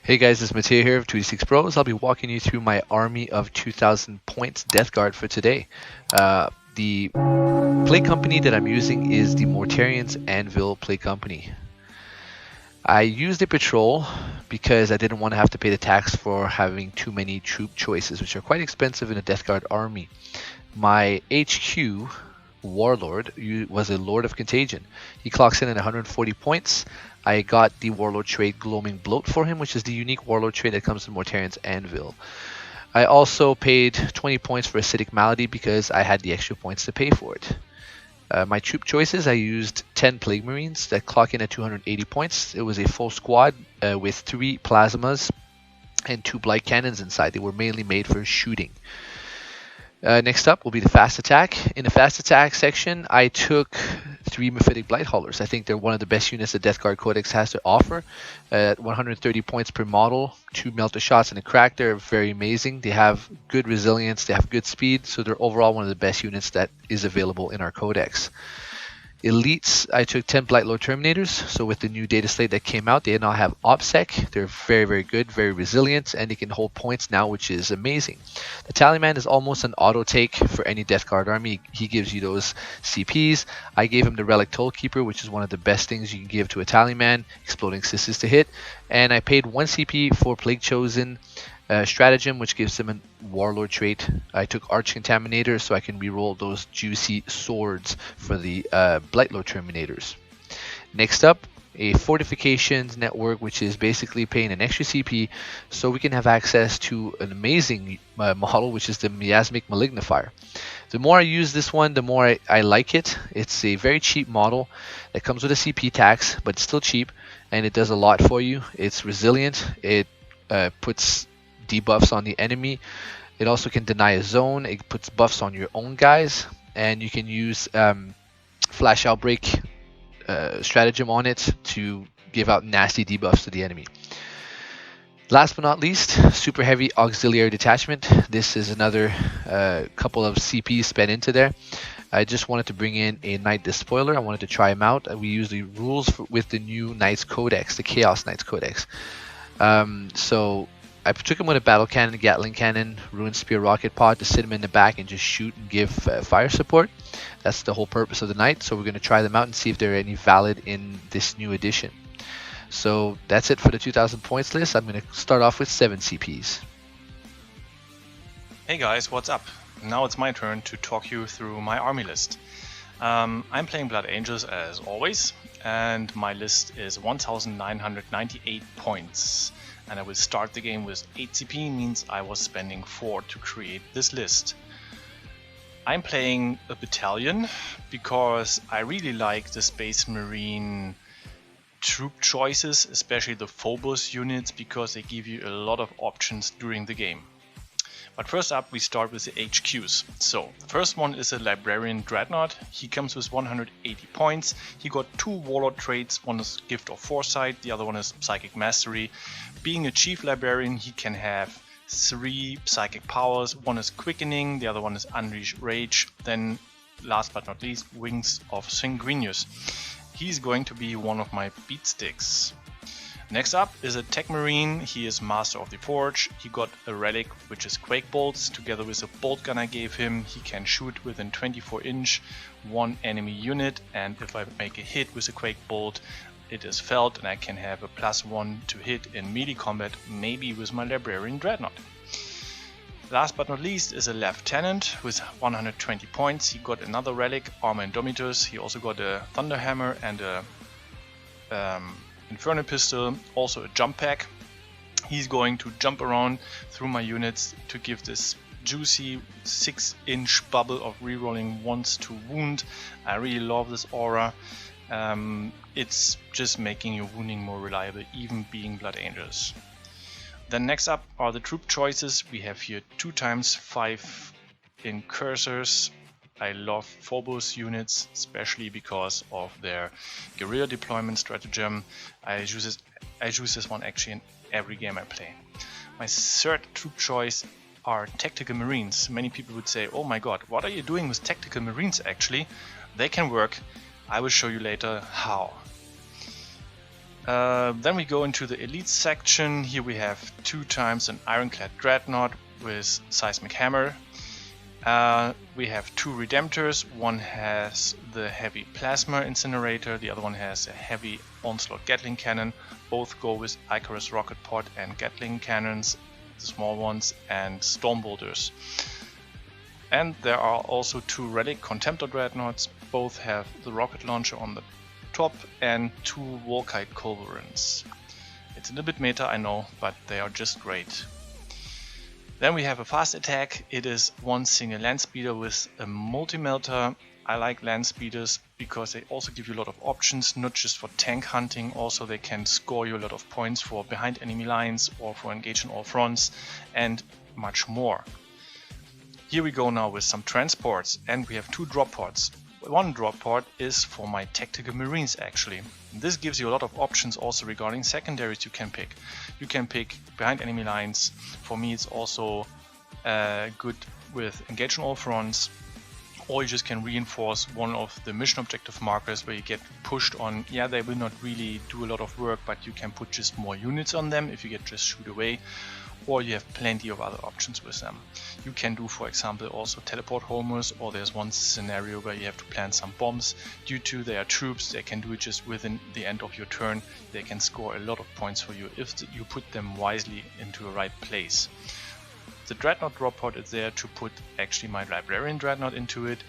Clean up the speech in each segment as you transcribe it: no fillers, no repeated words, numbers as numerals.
Hey guys, it's Mateo here of 26 Bros. I'll be walking you through my army of 2000 points Death Guard for today. The play company that I'm using is the Mortarian's Anvil play company. I used a patrol because I didn't want to have to pay the tax for having too many troop choices, which are quite expensive in a Death Guard army. My HQ Warlord was a Lord of Contagion. He clocks in at 140 points. I got the Warlord trait Gloaming Bloat for him, which is the unique Warlord trait that comes in Mortarian's Anvil. I also paid 20 points for Acidic Malady because I had the extra points to pay for it. My troop choices, I used 10 Plague Marines that clock in at 280 points. It was a full squad with 3 Plasmas and 2 Blight Cannons inside. They were mainly made for shooting. Next up will be the fast attack. In the fast attack section, I took 3 Mephitic Blight Haulers. I think they're one of the best units that Death Guard Codex has to offer. At 130 points per model, 2 Melter Shots and a Crack, they're very amazing. They have good resilience, they have good speed, so they're overall one of the best units that is available in our Codex. Elites, I took 10 Blight Lord Terminators. So with the new data slate that came out, they now have OPSEC. They're very, very good, very resilient, and they can hold points now, which is amazing. The Tallyman is almost an auto take for any Death Guard army. He gives you those CPs. I gave him the Relic Tollkeeper, which is one of the best things you can give to a Tallyman. Exploding Sisters to hit. And I paid 1 CP for Plague Chosen Stratagem, which gives him a Warlord trait. I took Arch Contaminator so I can reroll those juicy swords for the Blightlord Terminators. Next up, a Fortifications Network, which is basically paying an extra CP so we can have access to an amazing model, which is the Miasmic Malignifier. The more I use this one, the more I like it. It's a very cheap model that comes with a CP tax, but it's still cheap, and it does a lot for you. It's resilient. It puts debuffs on the enemy. It also can deny a zone. It puts buffs on your own guys, and you can use Flash Outbreak stratagem on it to give out nasty debuffs to the enemy. Last but not least, Super Heavy Auxiliary Detachment. This is another couple of CPs spent into there. I just wanted to bring in a Knight Despoiler. I wanted to try him out. We use the rules with the new Knights Codex, the Chaos Knights Codex. So I took him with a Battle Cannon, Gatling Cannon, Ruined Spear Rocket Pod to sit him in the back and just shoot and give fire support. That's the whole purpose of the Knight. So we're going to try them out and see if they're any valid in this new edition. So that's it for the 2000 points list. I'm going to start off with 7 CPs. Hey guys, what's up? Now it's my turn to talk you through my army list. I'm playing Blood Angels as always, and my list is 1998 points. And I will start the game with 8 CP, means I was spending 4 to create this list. I'm playing a battalion because I really like the Space Marine troop choices, especially the Phobos units, because they give you a lot of options during the game. But first up, we start with the HQs. So the first one is a Librarian Dreadnought. He comes with 180 points. He got 2 Warlord traits. One is Gift of Foresight, the other one is Psychic Mastery. Being a Chief Librarian, he can have 3 Psychic Powers. One is Quickening, the other one is Unleash Rage. Then, last but not least, Wings of Sanguinius. He's going to be one of my beatsticks. Next up is a Tech Marine. He is Master of the Forge. He got a relic which is Quake Bolts. Together with a bolt gun I gave him, he can shoot within 24 inch one enemy unit, and if I make a hit with a Quake Bolt, it is felt and I can have a +1 to hit in melee combat, maybe with my Librarian Dreadnought. Last but not least is a Lieutenant with 120 points. He got another relic, Armor Indomitus. He also got a Thunder Hammer and a Inferno Pistol, also a jump pack. He's going to jump around through my units to give this juicy 6-inch bubble of rerolling once to wound. I really love this aura. It's just making your wounding more reliable, even being Blood Angels. Then next up are the troop choices. We have here 2x5 Incursors. I love Phobos units, especially because of their guerrilla deployment stratagem. I use this one actually in every game I play. My third troop choice are Tactical Marines. Many people would say, oh my god, what are you doing with Tactical Marines actually? They can work. I will show you later how. Then we go into the elite section. Here we have 2 times an ironclad dreadnought with seismic hammer. We have 2 redemptors. One has the heavy plasma incinerator, the other one has a heavy onslaught gatling cannon. Both go with Icarus rocket pod and gatling cannons, the small ones, and storm bolters. And there are also 2 relic contemptor dreadnoughts. Both have the rocket launcher on the top and 2 Volkite culverins. It's a little bit meta, I know, but they are just great. Then we have a fast attack. It is 1 single land speeder with a multi-melter. I like land speeders because they also give you a lot of options, not just for tank hunting, also they can score you a lot of points for behind enemy lines or for engage on all fronts and much more. Here we go now with some transports, and we have 2 drop pods. One drop pod is for my tactical marines actually. This gives you a lot of options also regarding secondaries you can pick. You can pick behind enemy lines. For me it's also good with engage on all fronts, or you just can reinforce one of the mission objective markers where you get pushed on. Yeah, they will not really do a lot of work, but you can put just more units on them if you get just shoot away. Or you have plenty of other options with them. You can do, for example, also teleport homers, or there's one scenario where you have to plant some bombs. Due to their troops, they can do it just within the end of your turn. They can score a lot of points for you if you put them wisely into the right place. The Dreadnought drop pod is there to put actually my Librarian Dreadnought into it.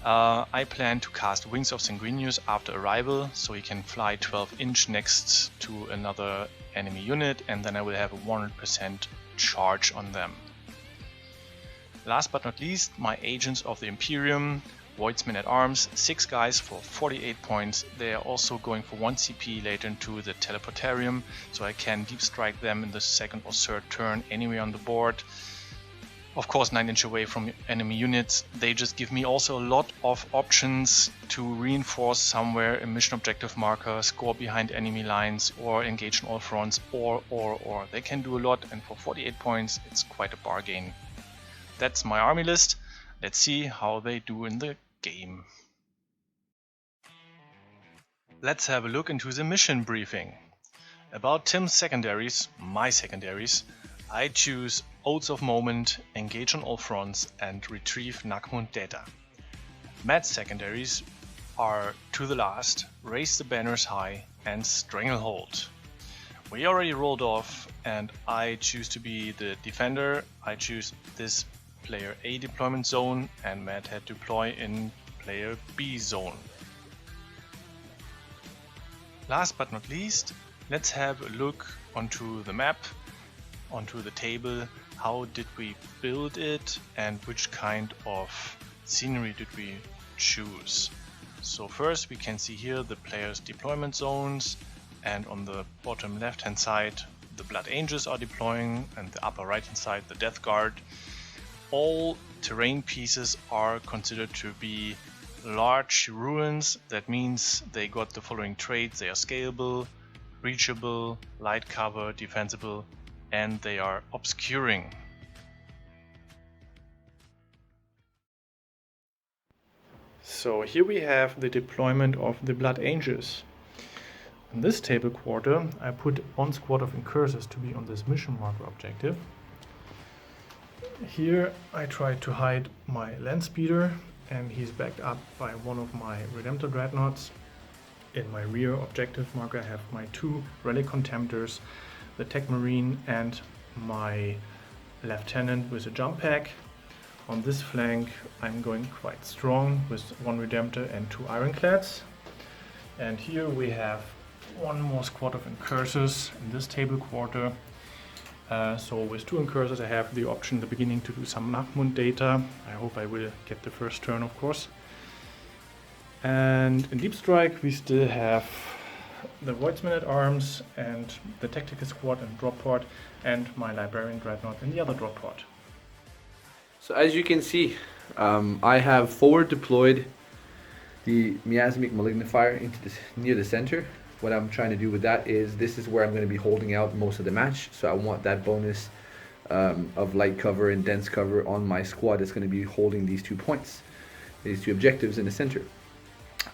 I plan to cast Wings of Sanguinius after arrival, so he can fly 12-inch next to another enemy unit, and then I will have a 100% charge on them. Last but not least, my Agents of the Imperium, Voidsmen at Arms, 6 guys for 48 points. They are also going for 1 CP later into the Teleportarium, so I can deep strike them in the second or third turn anywhere on the board. Of course 9-inch away from enemy units. They just give me also a lot of options to reinforce somewhere a mission objective marker, score behind enemy lines, or engage on all fronts, or. They can do a lot, and for 48 points it's quite a bargain. That's my army list. Let's see how they do in the game. Let's have a look into the mission briefing. About Tim's secondaries, my secondaries, I choose Oaths of Moment, Engage on all fronts, and Retrieve Nakmund data. Matt's secondaries are To the Last, Raise the Banners High, and Stranglehold. We already rolled off, and I choose to be the defender. I choose this player A deployment zone, and Matt had to deploy in player B zone. Last but not least, let's have a look onto the map, onto the table. How did we build it and which kind of scenery did we choose? So first we can see here the players' deployment zones, and on the bottom left hand side the Blood Angels are deploying, and the upper right hand side the Death Guard. All terrain pieces are considered to be large ruins. That means they got the following traits: they are scalable, reachable, light cover, defensible, and they are obscuring. So here we have the deployment of the Blood Angels. In this table quarter I put 1 squad of Incursors to be on this mission marker objective. Here I tried to hide my land speeder, and he's backed up by one of my Redemptor Dreadnoughts. In my rear objective marker I have my 2 Relic Contemptors, the Tech Marine, and my Lieutenant with a jump pack. On this flank I'm going quite strong with 1 Redemptor and 2 Ironclads. And here we have 1 more squad of Incursors in this table quarter. So with 2 Incursors I have the option in the beginning to do some Nakmund data. I hope I will get the first turn, of course. And in Deep Strike we still have the Voidsmen at Arms and the Tactical Squad and drop pod, and my Librarian Dreadnought in the other drop pod. So as you can see, I have forward deployed the Miasmic Malignifier into near the center. What I'm trying to do with that is, this is where I'm going to be holding out most of the match, so I want that bonus of light cover and dense cover on my squad that's going to be holding these 2 points, these 2 objectives in the center.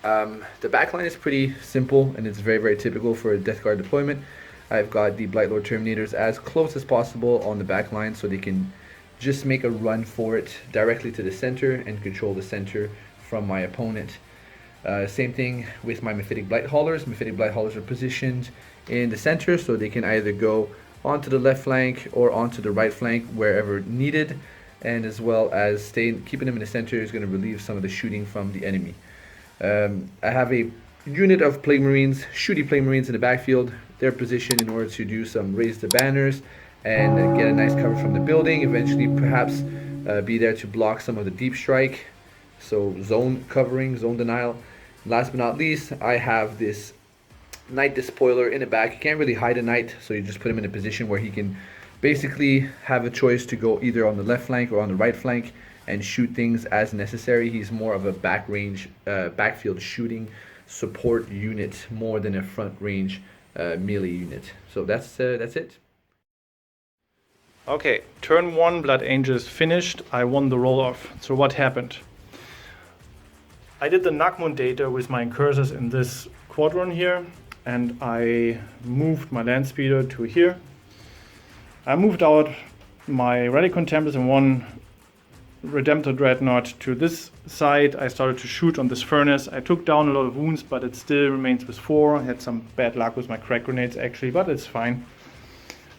The backline is pretty simple and it's very, very typical for a Death Guard deployment. I've got the Blightlord Terminators as close as possible on the backline so they can just make a run for it directly to the center and control the center from my opponent. Same thing with my Mephitic Blight Haulers. Mephitic Blight Haulers are positioned in the center so they can either go onto the left flank or onto the right flank wherever needed, and as well as keeping them in the center is going to relieve some of the shooting from the enemy. I have a unit of Plague Marines, shooty Plague Marines in the backfield. They're positioned in order to do some raise the banners and get a nice cover from the building. Eventually, perhaps be there to block some of the deep strike. So zone covering, zone denial. Last but not least, I have this Knight Despoiler in the back. You can't really hide a Knight, so you just put him in a position where he can basically have a choice to go either on the left flank or on the right flank and shoot things as necessary. He's more of a backfield shooting support unit more than a front range melee unit. So that's it. Okay, turn 1 Blood Angels finished. I won the roll-off. So what happened? I did the Nagmun data with my incursors in this quadrant here, and I moved my land speeder to here. I moved out my Rally Contempt and one Redemptor Dreadnought to this side. I started to shoot on this furnace. I took down a lot of wounds, but it still remains with 4. I had some bad luck with my crack grenades actually, but it's fine.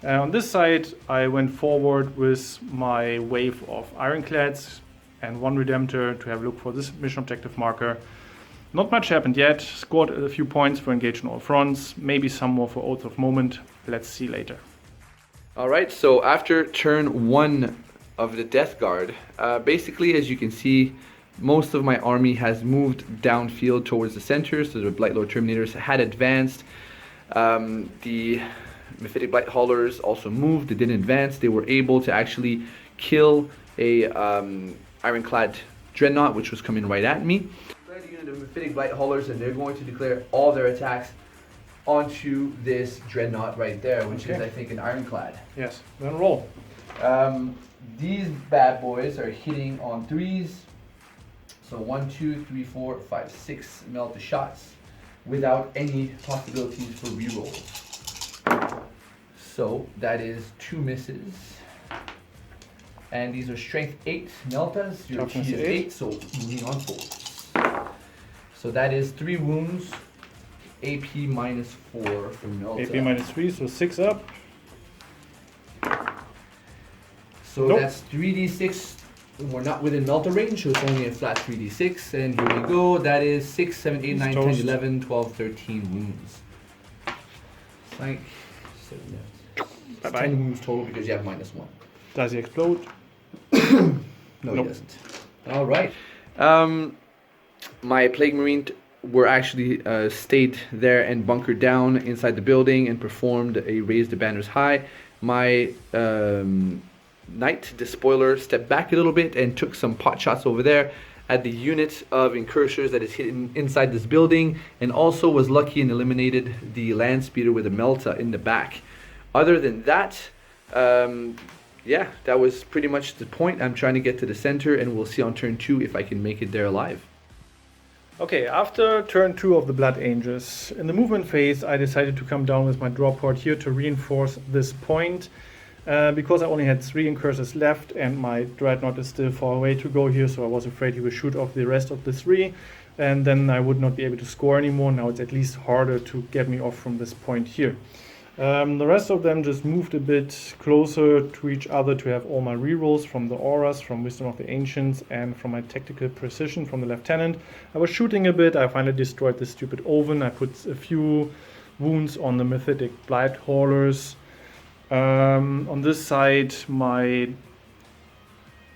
On this side, I went forward with my wave of Ironclads and one Redemptor to have a look for this mission objective marker. Not much happened yet. Scored a few points for engage on all fronts, maybe some more for Oath of Moment. Let's see later. Alright, so after turn 1 of the Death Guard, basically as you can see, most of my army has moved downfield towards the center, so the Blightlord Terminators had advanced. The Mephitic Blight Haulers also moved, they didn't advance. They were able to actually kill a Ironclad Dreadnought, which was coming right at me. The unit of Mephitic Blight Haulers, and they're going to declare all their attacks onto this Dreadnought right there, which is, I think, an Ironclad. Yes, then roll. These bad boys are hitting on 3s. So 1, 2, 3, 4, 5, 6 melt the shots without any possibilities for rerolls. So that is 2 misses. And these are strength 8 meltas. Your Toughness chi is 8, so moving on 4. So that is 3 wounds, AP minus 4 for melta. AP minus 3, so 6 up. So that's 3d6. We're not within melta range, so it's only a flat 3d6. And here we go. That is 6, 7, 8, 9, 10, 11, 12, 13 wounds. Like 7, yeah. 10 wounds total because you have minus 1. Does he explode? No, Nope. he doesn't. All right. My Plague Marine were actually stayed there and bunkered down inside the building and performed a raise the banners high. My Knight Despoiler stepped back a little bit and took some pot shots over there at the unit of incursors that is hidden inside this building, and also was lucky and eliminated the land speeder with a melta in the back. Other than that, yeah, that was pretty much the point. I'm trying to get to the center, and we'll see on turn 2 if I can make it there alive. Okay, after turn 2 of the Blood Angels, in the movement phase, I decided to come down with my draw port here to reinforce this point. Because I only had 3 incursors left and my Dreadnought is still far away to go here, so I was afraid he would shoot off the rest of the 3, and then I would not be able to score anymore. Now it's at least harder to get me off from this point here. The rest of them just moved a bit closer to each other to have all my rerolls from the auras, from Wisdom of the Ancients, and from my tactical precision from the Lieutenant. I was shooting a bit. I finally destroyed this stupid oven. I put a few wounds on the Mephitic Blight Haulers. On this side, my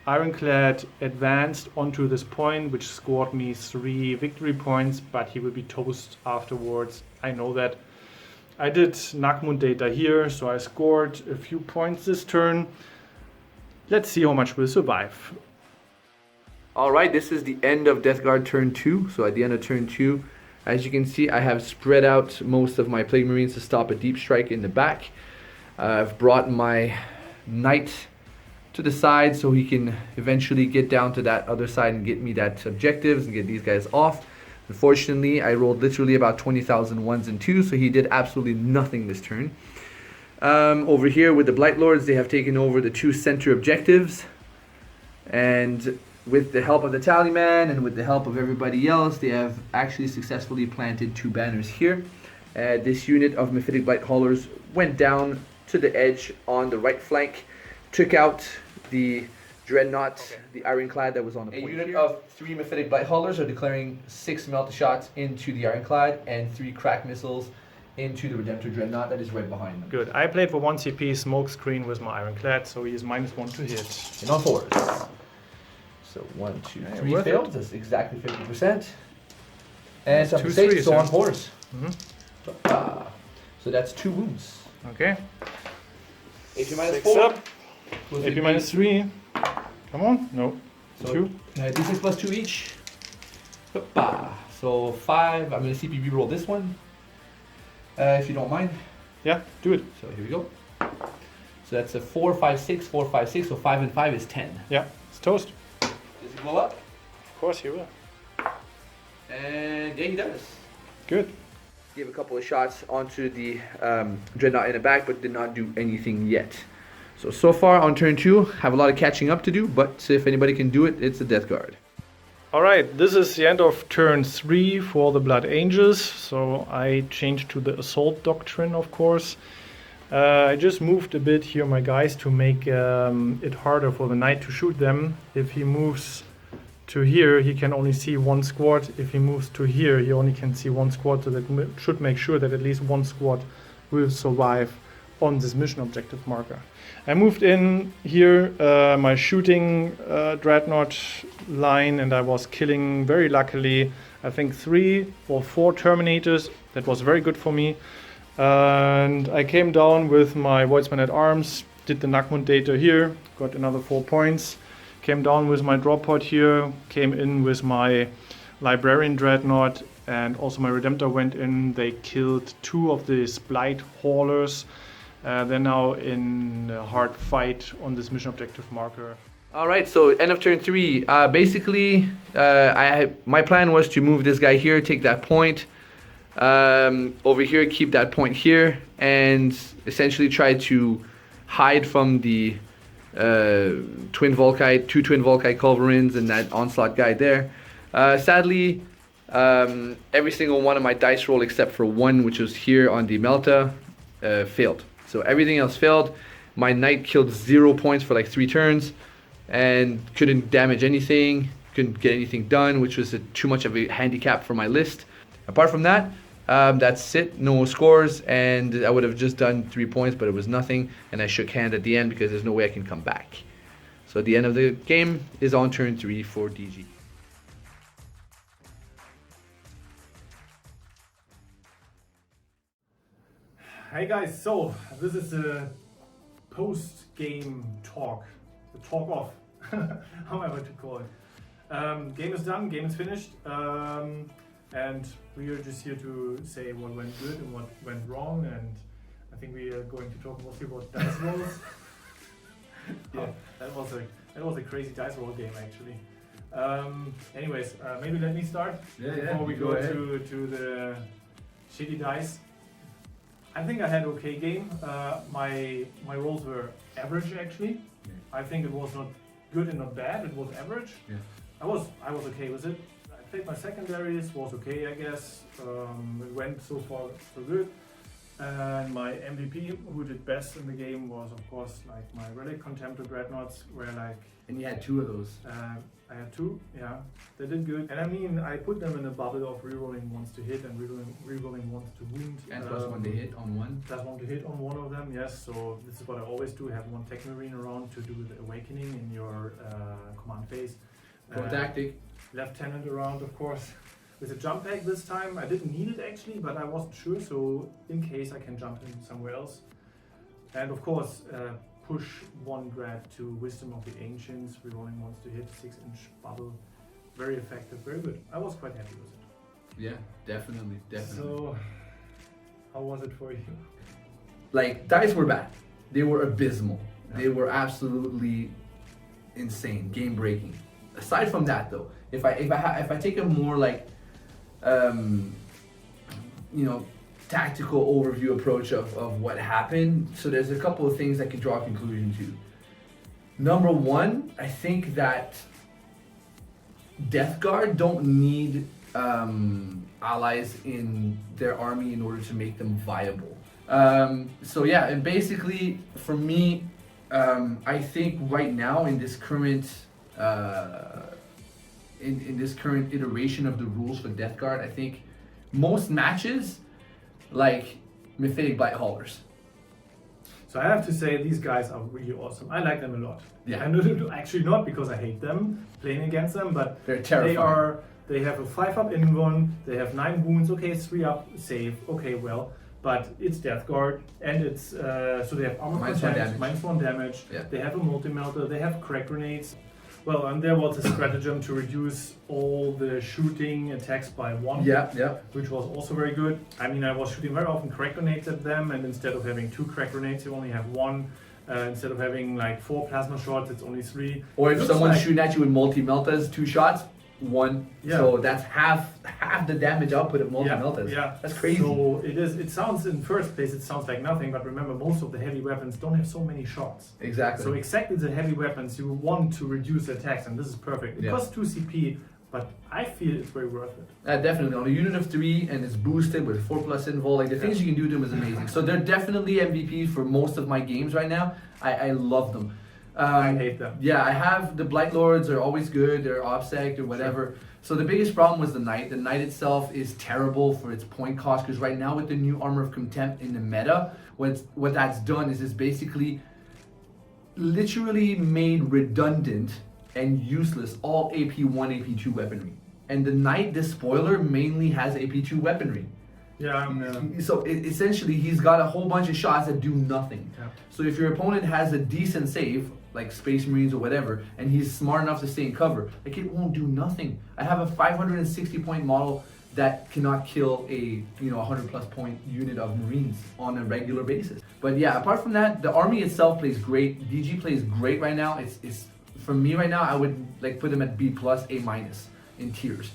Ironclad advanced onto this point, which scored me 3 victory points, but he will be toast afterwards. I know that. I did Nagmun data here, so I scored a few points this turn. Let's see how much we'll survive. Alright, this is the end of Death Guard turn 2. So at the end of turn 2, as you can see, I have spread out most of my Plague Marines to stop a deep strike in the back. I've brought my Knight to the side so he can eventually get down to that other side and get me that objectives and get these guys off. Unfortunately, I rolled literally about 20,000 ones and twos, so he did absolutely nothing this turn. Over here with the Blight Lords, they have taken over the 2 center objectives. And with the help of the Tallyman and with the help of everybody else, they have actually successfully planted 2 banners here. This unit of Mephitic Blight Haulers went down to the edge on the right flank, took out the Dreadnought, the Ironclad that was on the point. A unit of 3 Mephitic Blight Haulers are declaring 6 Melta shots into the Ironclad and 3 crack missiles into the Redemptor Dreadnought that is right behind them. Good. I played for 1 CP smoke screen with my Ironclad, so he is -1 to hit. And on 4s. So 1, 2, 3 failed. That's exactly 50%. And That's 2 2 6, threes, so yeah. on 4s. Mm-hmm. So that's 2 wounds. Okay. AP Six -4. up. AP -3. Come on. No. So, 2. D6 plus 2 each. So 5. I'm going to CPB roll this one. If you don't mind. Yeah, do it. So here we go. So that's a 4, 5, 6, 4, 5, 6. So 5 and 5 is 10. Yeah, it's toast. Does he blow up? Of course he will. And yeah, he does. Good. Gave a couple of shots onto the Dreadnought in the back, but did not do anything yet. So far on turn 2, have a lot of catching up to do, but if anybody can do it, it's the Death Guard. Alright, this is the end of turn 3 for the Blood Angels. So I changed to the Assault Doctrine, of course. I just moved a bit here my guys to make it harder for the Knight to shoot them. If he moves to here, he can only see 1 squad. If he moves to here, he only can see 1 squad, so that should make sure that at least 1 squad will survive on this mission objective marker. I moved in here my shooting Dreadnought line, and I was killing, very luckily, I think 3 or 4 Terminators. That was very good for me. And I came down with my Voidsman at Arms, did the Nagmund data here, got another 4 points. Came down with my drop pod here, came in with my Librarian Dreadnought, and also my Redemptor went in. They killed 2 of the Blight Haulers. They're now in a hard fight on this mission objective marker. Alright, so end of turn 3. Basically, my plan was to move this guy here, take that point. Over here, keep that point here, and essentially try to hide from the Twin Volkite, 2 Twin Volkite Culverins and that Onslaught guy there. Sadly, every single one of my dice roll except for 1, which was here on the Melta, failed. So everything else failed. My Knight killed 0 points for like 3 turns and couldn't damage anything, couldn't get anything done, which was too much of a handicap for my list. Apart from that, that's it, no scores, and I would have just done 3 points, but it was nothing, and I shook hand at the end because there's no way I can come back. So the end of the game is on turn 3 for DG. Hey guys, so this is the post-game talk, the talk off, however to call it. Game is done, game is finished, and we are just here to say what went good and what went wrong, and I think we are going to talk mostly about dice rolls. Yeah, that was a crazy dice roll game actually. Anyways, maybe let me start before we go to the shitty dice. I think I had an okay game. My rolls were average actually. Yeah. I think it was not good and not bad. It was average. Yeah. I was okay with it. I played my secondaries, was okay I guess. It went so far so good. And my MVP, who did best in the game, was of course like my Relic Contempt Dreadnoughts, where like. And you had 2 of those. I had 2, yeah. They did good. And I mean, I put them in a bubble of rerolling ones to hit and rerolling ones to wound. And plus 1 to hit on 1. Plus 1 to hit on 1 of them, yes. So this is what I always do, have 1 Tech Marine around to do the Awakening in your command phase. Tactic. Lieutenant around, of course. With a jump pack this time, I didn't need it actually, but I wasn't sure, so in case I can jump in somewhere else. And of course, push 1 grad to Wisdom of the Ancients, rerolling ones to hit, 6-inch bubble. Very effective, very good. I was quite happy with it. Yeah, definitely. So, how was it for you? Like, dice were bad. They were abysmal. Yeah. They were absolutely insane, game breaking. Aside from that though, if I take a more like tactical overview approach of what happened. So there's a couple of things I could draw a conclusion to. Number one, I think that Death Guard don't need allies in their army in order to make them viable. So yeah, and basically for me, I think right now in this current in this current iteration of the rules for Death Guard, I think most matches like Mephitic Blight Haulers. So I have to say these guys are really awesome. I like them a lot. Yeah. And actually not because I hate them playing against them, but They're terrifying. They have a 5-up invuln, they have 9 wounds, okay, 3-up save, okay, well, but it's Death Guard, and it's so they have armor protect, -1 damage, Yeah. they have a multi-melter, they have crack grenades. Well, and there was a stratagem to reduce all the shooting attacks by 1. Yeah. Which was also very good. I mean, I was shooting very often crack grenades at them, and instead of having 2 crack grenades, you only have 1. Instead of having like 4 plasma shots, it's only 3. Or if Looks someone's like- shooting at you with multi-meltas, 2 shots, 1. Yeah. So that's half the damage output of multi-meltas. Yeah, That's crazy. So it sounds in first place, it sounds like nothing, but remember, most of the heavy weapons don't have so many shots. Exactly. So exactly the heavy weapons you want to reduce attacks, and this is perfect. It Yeah. costs 2 CP, but I feel it's very worth it. Definitely on a unit of 3, and it's boosted with 4+ invul. Like the things you can do to them is amazing. So they're definitely MVPs for most of my games right now. I love them. I hate them. Yeah, I have the Blight Lords are always good. They're obsec or whatever. Sure. So the biggest problem was the Knight. The Knight itself is terrible for its point cost because right now with the new Armor of Contempt in the meta, what that's done is it's basically literally made redundant and useless all AP1, AP2 weaponry. And the Knight Despoiler mainly has AP2 weaponry. Yeah, So essentially, he's got a whole bunch of shots that do nothing. Yeah. So if your opponent has a decent save, like Space Marines or whatever, and he's smart enough to stay in cover, like it won't do nothing. I have a 560 point model that cannot kill a 100+ point unit of Marines on a regular basis. But yeah, apart from that, the army itself plays great. DG plays great right now. It's for me right now, I would like put them at B+, A- in tiers.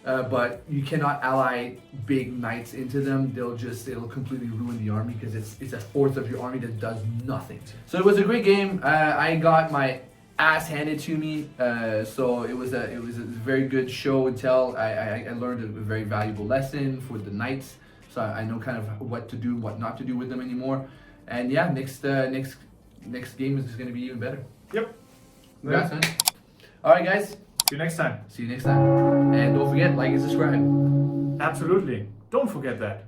But you cannot ally big knights into them. It'll completely ruin the army because it's a fourth of your army that does nothing. So it was a great game. I got my ass handed to me. So it was a very good show and tell. I learned a very valuable lesson for the knights. So I know kind of what to do, what not to do with them anymore. And yeah, next game is going to be even better. Yep. Congrats, man. All right, guys. See you next time. See you next time. And don't forget, like and subscribe. Absolutely. Don't forget that.